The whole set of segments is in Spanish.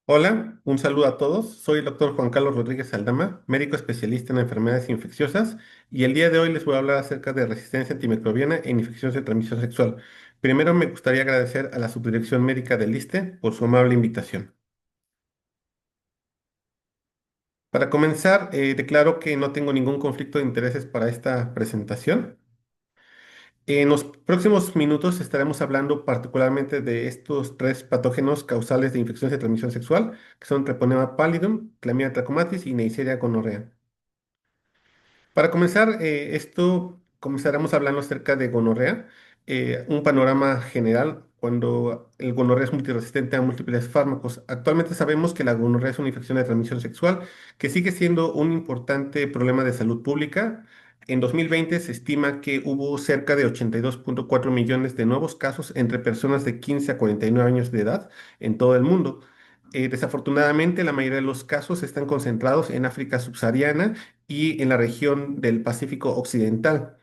Hola, un saludo a todos. Soy el doctor Juan Carlos Rodríguez Aldama, médico especialista en enfermedades infecciosas, y el día de hoy les voy a hablar acerca de resistencia antimicrobiana en infecciones de transmisión sexual. Primero me gustaría agradecer a la Subdirección Médica del ISSSTE por su amable invitación. Para comenzar, declaro que no tengo ningún conflicto de intereses para esta presentación. En los próximos minutos estaremos hablando particularmente de estos tres patógenos causales de infecciones de transmisión sexual, que son Treponema pallidum, Clamidia trachomatis y Neisseria gonorrhea. Para comenzar, comenzaremos hablando acerca de gonorrea, un panorama general cuando el gonorrea es multiresistente a múltiples fármacos. Actualmente sabemos que la gonorrea es una infección de transmisión sexual que sigue siendo un importante problema de salud pública. En 2020 se estima que hubo cerca de 82,4 millones de nuevos casos entre personas de 15 a 49 años de edad en todo el mundo. Desafortunadamente, la mayoría de los casos están concentrados en África subsahariana y en la región del Pacífico Occidental.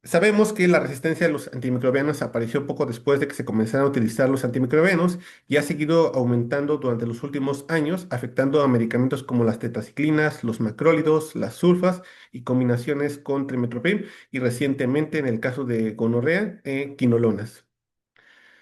Sabemos que la resistencia a los antimicrobianos apareció poco después de que se comenzaran a utilizar los antimicrobianos y ha seguido aumentando durante los últimos años, afectando a medicamentos como las tetraciclinas, los macrólidos, las sulfas y combinaciones con trimethoprim y recientemente en el caso de gonorrea, quinolonas.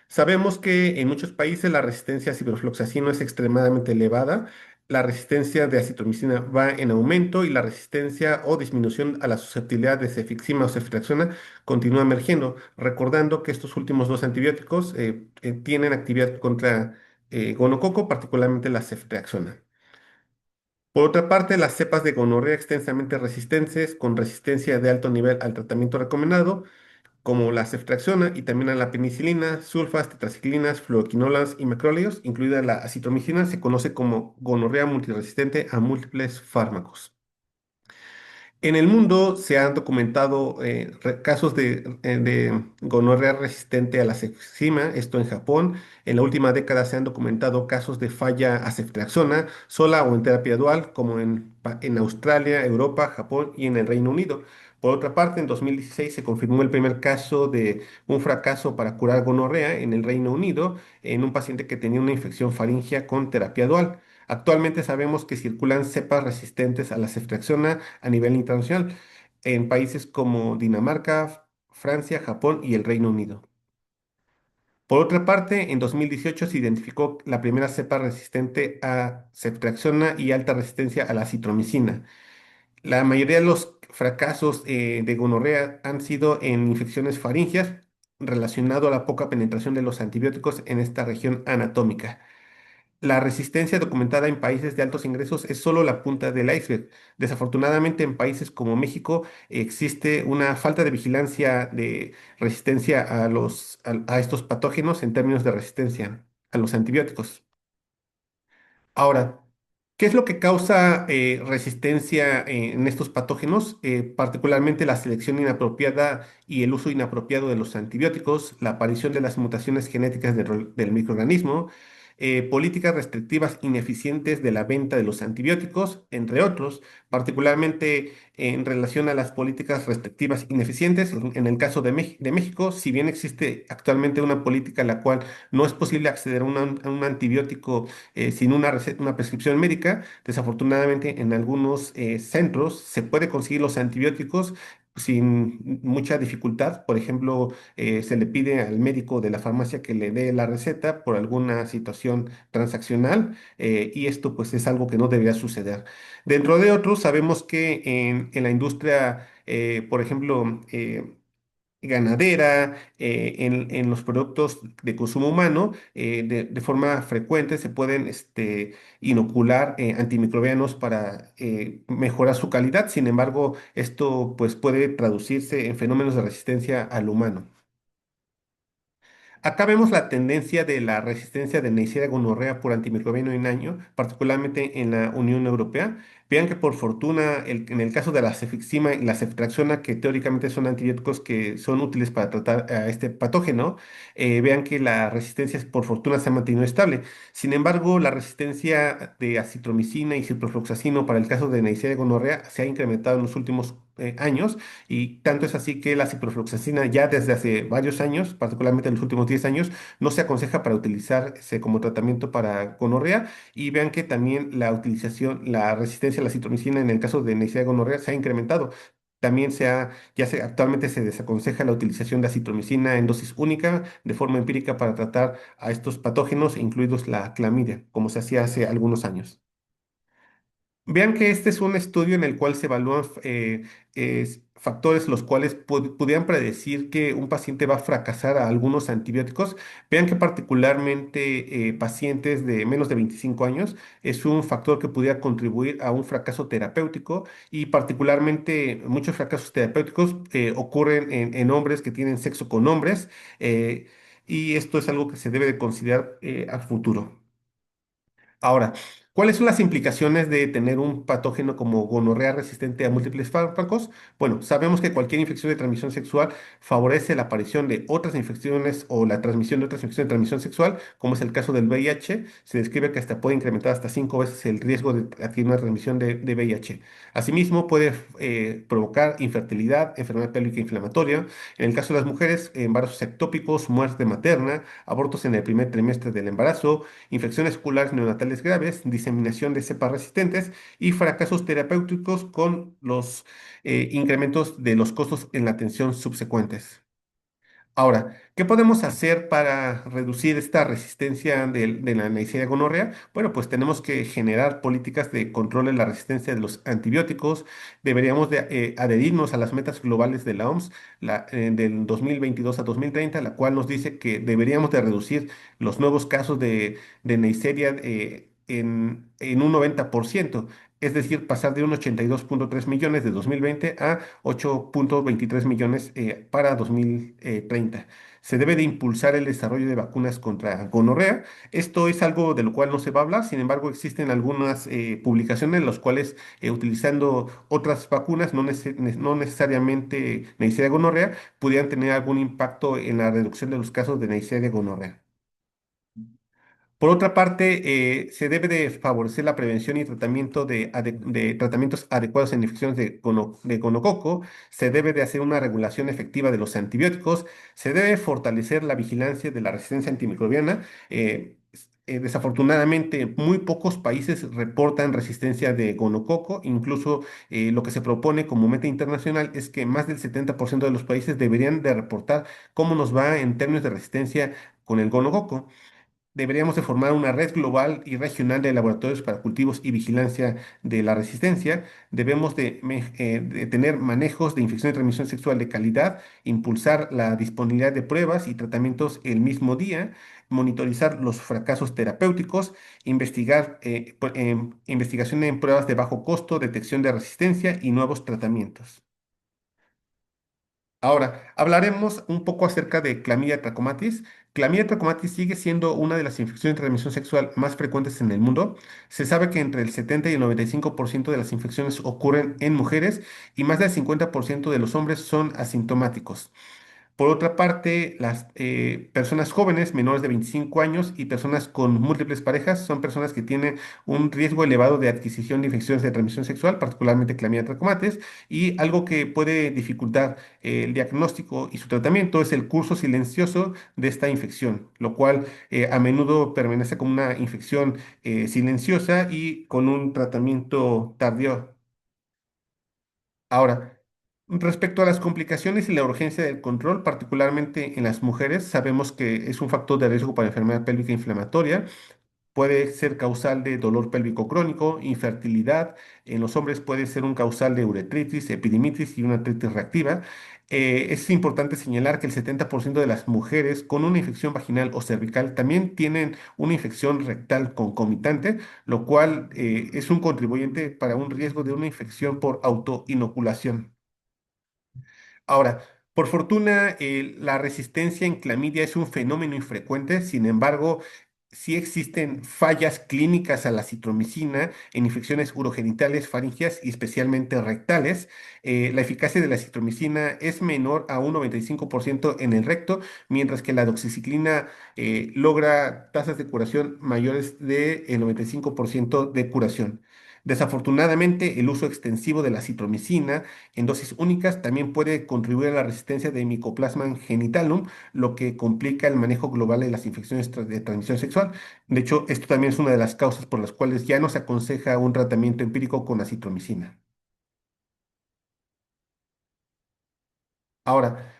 Sabemos que en muchos países la resistencia a ciprofloxacino es extremadamente elevada, la resistencia de acitromicina va en aumento y la resistencia o disminución a la susceptibilidad de cefixima o ceftriaxona continúa emergiendo, recordando que estos últimos dos antibióticos tienen actividad contra gonococo, particularmente la ceftriaxona. Por otra parte, las cepas de gonorrea extensamente resistentes, con resistencia de alto nivel al tratamiento recomendado, como la ceftriaxona y también a la penicilina, sulfas, tetraciclinas, fluoquinolas y macrólidos, incluida la acitromicina, se conoce como gonorrea multiresistente a múltiples fármacos. En el mundo se han documentado casos de gonorrea resistente a la cefixima, esto en Japón. En la última década se han documentado casos de falla a ceftriaxona, sola o en terapia dual, como en Australia, Europa, Japón y en el Reino Unido. Por otra parte, en 2016 se confirmó el primer caso de un fracaso para curar gonorrea en el Reino Unido en un paciente que tenía una infección faríngea con terapia dual. Actualmente sabemos que circulan cepas resistentes a la ceftriaxona a nivel internacional en países como Dinamarca, Francia, Japón y el Reino Unido. Por otra parte, en 2018 se identificó la primera cepa resistente a ceftriaxona y alta resistencia a la citromicina. La mayoría de los fracasos de gonorrea han sido en infecciones faríngeas relacionado a la poca penetración de los antibióticos en esta región anatómica. La resistencia documentada en países de altos ingresos es solo la punta del iceberg. Desafortunadamente, en países como México existe una falta de vigilancia de resistencia a estos patógenos en términos de resistencia a los antibióticos. Ahora, ¿qué es lo que causa resistencia en estos patógenos? Particularmente la selección inapropiada y el uso inapropiado de los antibióticos, la aparición de las mutaciones genéticas del microorganismo, políticas restrictivas ineficientes de la venta de los antibióticos, entre otros, particularmente en relación a las políticas restrictivas ineficientes. En el caso de México, si bien existe actualmente una política en la cual no es posible acceder a un antibiótico sin una receta, una prescripción médica. Desafortunadamente, en algunos centros se puede conseguir los antibióticos sin mucha dificultad. Por ejemplo, se le pide al médico de la farmacia que le dé la receta por alguna situación transaccional y esto pues es algo que no debería suceder. Dentro de otros, sabemos que en la industria, por ejemplo, ganadera, en los productos de consumo humano, de forma frecuente se pueden inocular antimicrobianos para mejorar su calidad. Sin embargo, esto pues, puede traducirse en fenómenos de resistencia al humano. Acá vemos la tendencia de la resistencia de Neisseria gonorrea por antimicrobiano en año, particularmente en la Unión Europea. Vean que por fortuna, en el caso de la cefixima y la ceftriaxona, que teóricamente son antibióticos que son útiles para tratar a este patógeno, vean que la resistencia por fortuna se ha mantenido estable. Sin embargo, la resistencia de acitromicina y ciprofloxacino para el caso de Neisseria gonorrea se ha incrementado en los últimos años, y tanto es así que la ciprofloxacina ya desde hace varios años, particularmente en los últimos 10 años, no se aconseja para utilizarse como tratamiento para gonorrea. Y vean que también la utilización, la resistencia a la citromicina en el caso de Neisseria gonorrea se ha incrementado. También actualmente se desaconseja la utilización de acitromicina en dosis única de forma empírica para tratar a estos patógenos, incluidos la clamidia, como se hacía hace algunos años. Vean que este es un estudio en el cual se evalúan factores los cuales pudieran predecir que un paciente va a fracasar a algunos antibióticos. Vean que particularmente pacientes de menos de 25 años es un factor que pudiera contribuir a un fracaso terapéutico, y particularmente muchos fracasos terapéuticos ocurren en hombres que tienen sexo con hombres, eh, y esto es algo que se debe de considerar a futuro. Ahora, ¿cuáles son las implicaciones de tener un patógeno como gonorrea resistente a múltiples fármacos? Bueno, sabemos que cualquier infección de transmisión sexual favorece la aparición de otras infecciones o la transmisión de otras infecciones de transmisión sexual, como es el caso del VIH. Se describe que hasta puede incrementar hasta 5 veces el riesgo de adquirir una transmisión de VIH. Asimismo, puede provocar infertilidad, enfermedad pélvica inflamatoria. En el caso de las mujeres, embarazos ectópicos, muerte materna, abortos en el primer trimestre del embarazo, infecciones oculares neonatales graves, diseminación de cepas resistentes y fracasos terapéuticos con los incrementos de los costos en la atención subsecuentes. Ahora, ¿qué podemos hacer para reducir esta resistencia de la Neisseria gonorrea? Bueno, pues tenemos que generar políticas de control de la resistencia de los antibióticos. Deberíamos de adherirnos a las metas globales de la OMS, del 2022 a 2030, la cual nos dice que deberíamos de reducir los nuevos casos de Neisseria en un 90%. Es decir, pasar de un 82,3 millones de 2020 a 8,23 millones para 2030. Se debe de impulsar el desarrollo de vacunas contra gonorrea. Esto es algo de lo cual no se va a hablar. Sin embargo, existen algunas publicaciones en las cuales, utilizando otras vacunas, no necesariamente Neisseria gonorrea, pudieran tener algún impacto en la reducción de los casos de Neisseria gonorrea. Por otra parte, se debe de favorecer la prevención y tratamiento de tratamientos adecuados en infecciones de gonococo. Se debe de hacer una regulación efectiva de los antibióticos. Se debe fortalecer la vigilancia de la resistencia antimicrobiana. Desafortunadamente, muy pocos países reportan resistencia de gonococo. Incluso lo que se propone como meta internacional es que más del 70% de los países deberían de reportar cómo nos va en términos de resistencia con el gonococo. Deberíamos de formar una red global y regional de laboratorios para cultivos y vigilancia de la resistencia. Debemos de tener manejos de infección de transmisión sexual de calidad, impulsar la disponibilidad de pruebas y tratamientos el mismo día, monitorizar los fracasos terapéuticos, investigación en pruebas de bajo costo, detección de resistencia y nuevos tratamientos. Ahora, hablaremos un poco acerca de Clamidia trachomatis. Clamidia trachomatis sigue siendo una de las infecciones de transmisión sexual más frecuentes en el mundo. Se sabe que entre el 70 y el 95% de las infecciones ocurren en mujeres, y más del 50% de los hombres son asintomáticos. Por otra parte, las personas jóvenes, menores de 25 años, y personas con múltiples parejas son personas que tienen un riesgo elevado de adquisición de infecciones de transmisión sexual, particularmente Clamidia trachomatis, y algo que puede dificultar el diagnóstico y su tratamiento es el curso silencioso de esta infección, lo cual a menudo permanece como una infección silenciosa y con un tratamiento tardío. Ahora, respecto a las complicaciones y la urgencia del control, particularmente en las mujeres, sabemos que es un factor de riesgo para enfermedad pélvica inflamatoria. Puede ser causal de dolor pélvico crónico, infertilidad. En los hombres puede ser un causal de uretritis, epidimitis y una artritis reactiva. Es importante señalar que el 70% de las mujeres con una infección vaginal o cervical también tienen una infección rectal concomitante, lo cual es un contribuyente para un riesgo de una infección por autoinoculación. Ahora, por fortuna, la resistencia en clamidia es un fenómeno infrecuente. Sin embargo, sí existen fallas clínicas a la citromicina en infecciones urogenitales, faríngeas y especialmente rectales. La eficacia de la citromicina es menor a un 95% en el recto, mientras que la doxiciclina logra tasas de curación mayores del 95% de curación. Desafortunadamente, el uso extensivo de la citromicina en dosis únicas también puede contribuir a la resistencia de Mycoplasma genitalum, lo que complica el manejo global de las infecciones de transmisión sexual. De hecho, esto también es una de las causas por las cuales ya no se aconseja un tratamiento empírico con acitromicina. Ahora,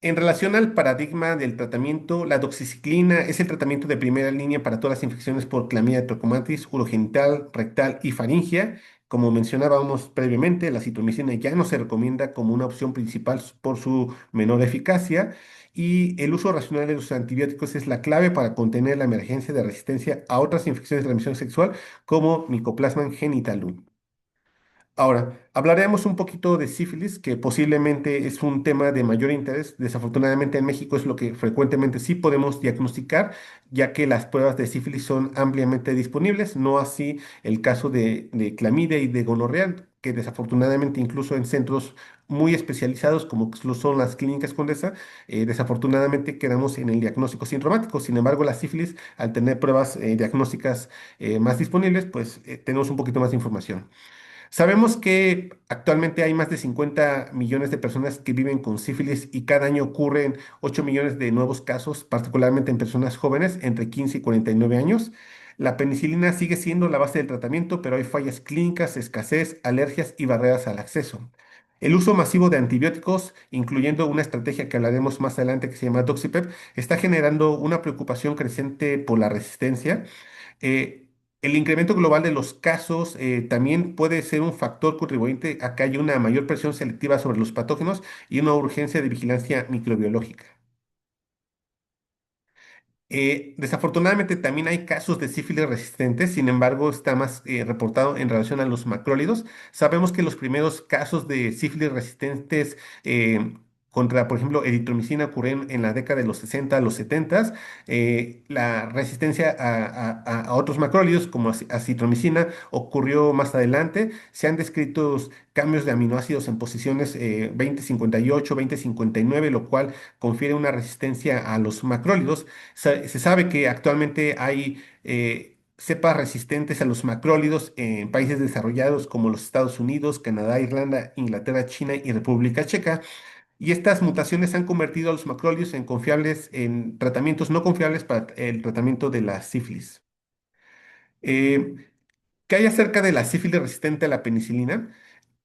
en relación al paradigma del tratamiento, la doxiciclina es el tratamiento de primera línea para todas las infecciones por Clamidia trachomatis, urogenital, rectal y faringia. Como mencionábamos previamente, la citromicina ya no se recomienda como una opción principal por su menor eficacia y el uso racional de los antibióticos es la clave para contener la emergencia de resistencia a otras infecciones de transmisión sexual como Mycoplasma genitalum. Ahora, hablaremos un poquito de sífilis, que posiblemente es un tema de mayor interés. Desafortunadamente en México es lo que frecuentemente sí podemos diagnosticar, ya que las pruebas de sífilis son ampliamente disponibles, no así el caso de clamidia y de gonorrea, que desafortunadamente incluso en centros muy especializados como lo son las clínicas Condesa, desafortunadamente quedamos en el diagnóstico sintomático. Sin embargo, la sífilis, al tener pruebas diagnósticas más disponibles, pues tenemos un poquito más de información. Sabemos que actualmente hay más de 50 millones de personas que viven con sífilis y cada año ocurren 8 millones de nuevos casos, particularmente en personas jóvenes entre 15 y 49 años. La penicilina sigue siendo la base del tratamiento, pero hay fallas clínicas, escasez, alergias y barreras al acceso. El uso masivo de antibióticos, incluyendo una estrategia que hablaremos más adelante que se llama Doxipep, está generando una preocupación creciente por la resistencia. eh, el incremento global de los casos también puede ser un factor contribuyente a que haya una mayor presión selectiva sobre los patógenos y una urgencia de vigilancia microbiológica. Desafortunadamente también hay casos de sífilis resistentes, sin embargo está más reportado en relación a los macrólidos. Sabemos que los primeros casos de sífilis resistentes contra, por ejemplo, eritromicina ocurrieron en la década de los 60 a los 70. La resistencia a otros macrólidos como acitromicina ocurrió más adelante. Se han descrito cambios de aminoácidos en posiciones 2058, 2059, lo cual confiere una resistencia a los macrólidos. Se sabe que actualmente hay cepas resistentes a los macrólidos en países desarrollados como los Estados Unidos, Canadá, Irlanda, Inglaterra, China y República Checa. Y estas mutaciones han convertido a los macrólidos en confiables, en tratamientos no confiables para el tratamiento de la sífilis. Eh, ¿Qué hay acerca de la sífilis resistente a la penicilina?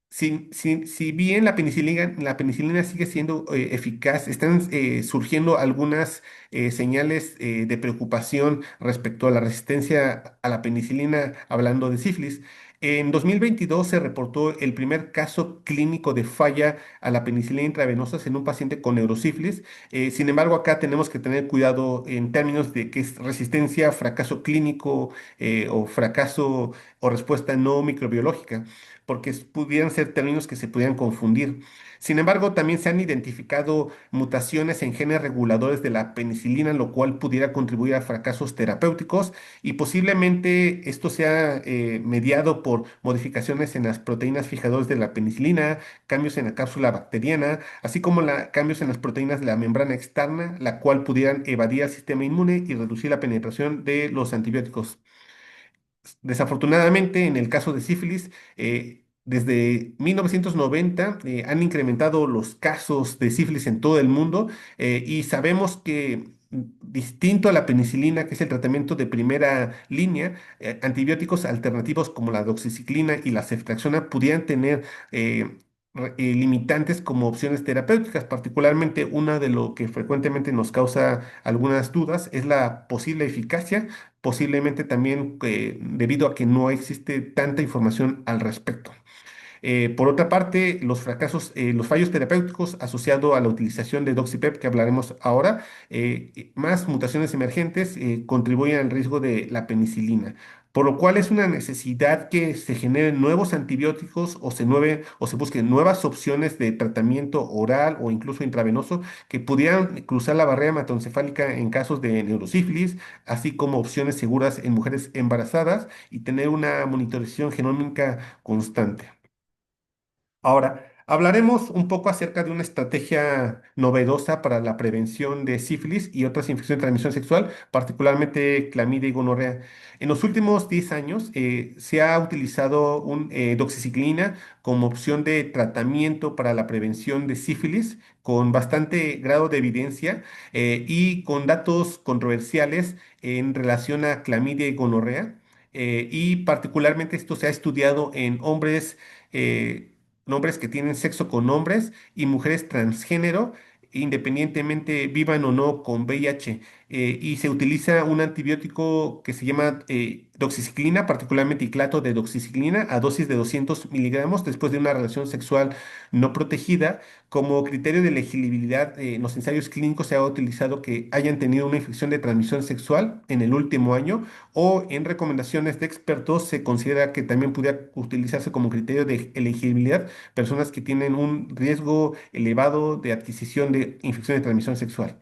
Si bien la penicilina sigue siendo eficaz, están surgiendo algunas señales de preocupación respecto a la resistencia a la penicilina, hablando de sífilis. En 2022 se reportó el primer caso clínico de falla a la penicilina intravenosa en un paciente con neurosífilis. Sin embargo, acá tenemos que tener cuidado en términos de que es resistencia, fracaso clínico o fracaso o respuesta no microbiológica porque pudieran ser términos que se pudieran confundir. Sin embargo, también se han identificado mutaciones en genes reguladores de la penicilina, lo cual pudiera contribuir a fracasos terapéuticos y posiblemente esto sea mediado por modificaciones en las proteínas fijadoras de la penicilina, cambios en la cápsula bacteriana, así como cambios en las proteínas de la membrana externa, la cual pudieran evadir al sistema inmune y reducir la penetración de los antibióticos. Desafortunadamente, en el caso de sífilis, desde 1990 han incrementado los casos de sífilis en todo el mundo y sabemos que distinto a la penicilina, que es el tratamiento de primera línea, antibióticos alternativos como la doxiciclina y la ceftriaxona pudieran tener limitantes como opciones terapéuticas. Particularmente, una de lo que frecuentemente nos causa algunas dudas es la posible eficacia, posiblemente también debido a que no existe tanta información al respecto. Por otra parte, los fallos terapéuticos asociados a la utilización de Doxipep, que hablaremos ahora, más mutaciones emergentes contribuyen al riesgo de la penicilina. Por lo cual es una necesidad que se generen nuevos antibióticos o se busquen nuevas opciones de tratamiento oral o incluso intravenoso que pudieran cruzar la barrera hematoencefálica en casos de neurosífilis, así como opciones seguras en mujeres embarazadas y tener una monitorización genómica constante. Ahora, Hablaremos un poco acerca de una estrategia novedosa para la prevención de sífilis y otras infecciones de transmisión sexual, particularmente clamidia y gonorrea. En los últimos 10 años se ha utilizado doxiciclina como opción de tratamiento para la prevención de sífilis con bastante grado de evidencia y con datos controversiales en relación a clamidia y gonorrea. Y particularmente esto se ha estudiado en eh, hombres que tienen sexo con hombres y mujeres transgénero, independientemente vivan o no con VIH. Y se utiliza un antibiótico que se llama doxiciclina, particularmente iclato de doxiciclina, a dosis de 200 miligramos después de una relación sexual no protegida. Como criterio de elegibilidad, en los ensayos clínicos se ha utilizado que hayan tenido una infección de transmisión sexual en el último año o en recomendaciones de expertos se considera que también pudiera utilizarse como criterio de elegibilidad personas que tienen un riesgo elevado de adquisición de infección de transmisión sexual.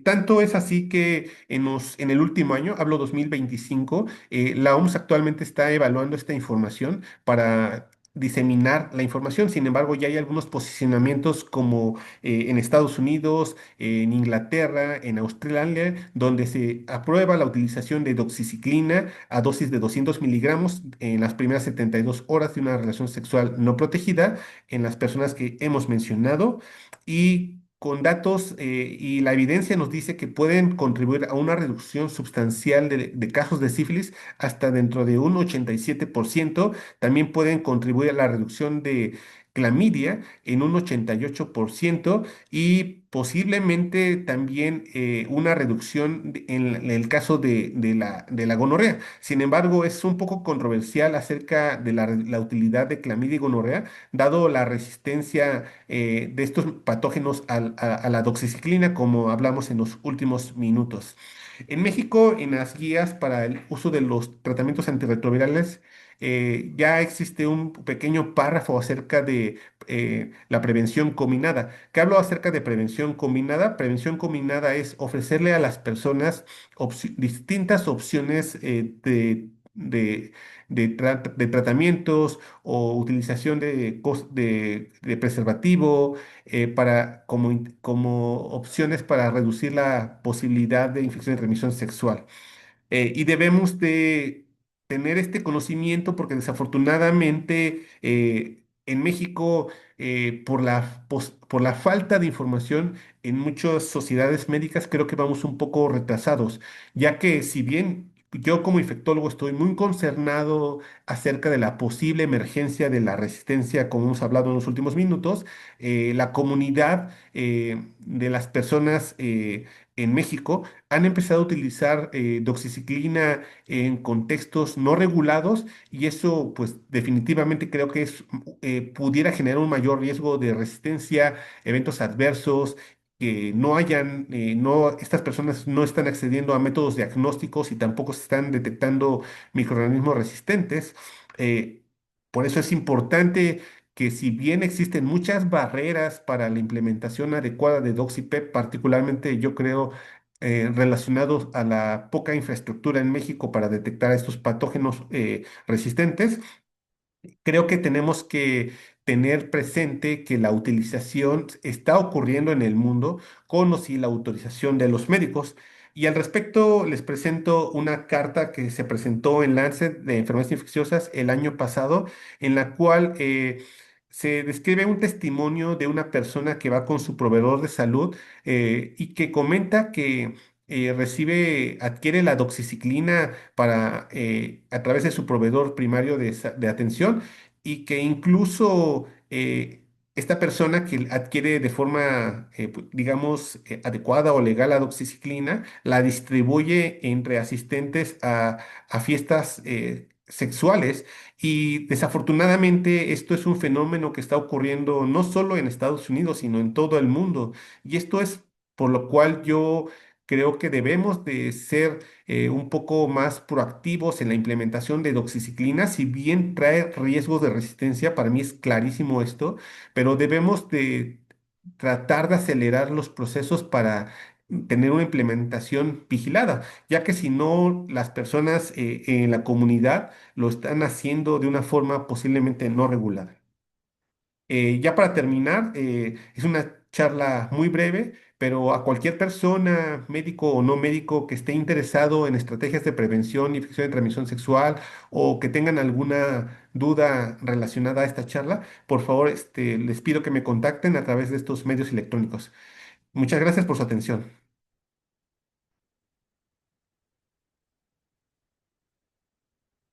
Tanto es así que en el último año, hablo 2025, la OMS actualmente está evaluando esta información para diseminar la información. Sin embargo, ya hay algunos posicionamientos como en Estados Unidos, en Inglaterra, en Australia, donde se aprueba la utilización de doxiciclina a dosis de 200 miligramos en las primeras 72 horas de una relación sexual no protegida en las personas que hemos mencionado y con datos y la evidencia nos dice que pueden contribuir a una reducción sustancial de casos de sífilis hasta dentro de un 87%. También pueden contribuir a la reducción de clamidia en un 88% y posiblemente también una reducción en el caso de la gonorrea. Sin embargo, es un poco controversial acerca de la utilidad de clamidia y gonorrea, dado la resistencia de estos patógenos a la doxiciclina, como hablamos en los últimos minutos. En México, en las guías para el uso de los tratamientos antirretrovirales, ya existe un pequeño párrafo acerca de la prevención combinada. ¿Qué hablo acerca de prevención combinada? Prevención combinada es ofrecerle a las personas distintas opciones de tratamientos o utilización de preservativo como opciones para reducir la posibilidad de infección de transmisión sexual. Y debemos de tener este conocimiento porque desafortunadamente en México, por la falta de información en muchas sociedades médicas, creo que vamos un poco retrasados, ya que si bien yo como infectólogo estoy muy concernado acerca de la posible emergencia de la resistencia, como hemos hablado en los últimos minutos, la comunidad de las personas en México han empezado a utilizar doxiciclina en contextos no regulados y eso pues definitivamente creo que pudiera generar un mayor riesgo de resistencia, eventos adversos, que estas personas no están accediendo a métodos diagnósticos y tampoco se están detectando microorganismos resistentes. Eh, por eso es importante que si bien existen muchas barreras para la implementación adecuada de Doxipep, particularmente yo creo relacionados a la poca infraestructura en México para detectar estos patógenos resistentes, creo que tenemos que tener presente que la utilización está ocurriendo en el mundo con o sin la autorización de los médicos. Y al respecto, les presento una carta que se presentó en Lancet de Enfermedades Infecciosas el año pasado, en la cual se describe un testimonio de una persona que va con su proveedor de salud y que comenta que adquiere la doxiciclina a través de su proveedor primario de atención y que incluso esta persona que adquiere de forma, digamos, adecuada o legal la doxiciclina, la distribuye entre asistentes a fiestas sexuales y desafortunadamente esto es un fenómeno que está ocurriendo no solo en Estados Unidos, sino en todo el mundo. Y esto es por lo cual yo creo que debemos de ser un poco más proactivos en la implementación de doxiciclina, si bien trae riesgos de resistencia, para mí es clarísimo esto, pero debemos de tratar de acelerar los procesos para tener una implementación vigilada, ya que si no, las personas en la comunidad lo están haciendo de una forma posiblemente no regulada. Ya para terminar, es una charla muy breve, pero a cualquier persona, médico o no médico, que esté interesado en estrategias de prevención y infección de transmisión sexual o que tengan alguna duda relacionada a esta charla, por favor, les pido que me contacten a través de estos medios electrónicos. Muchas gracias por su atención.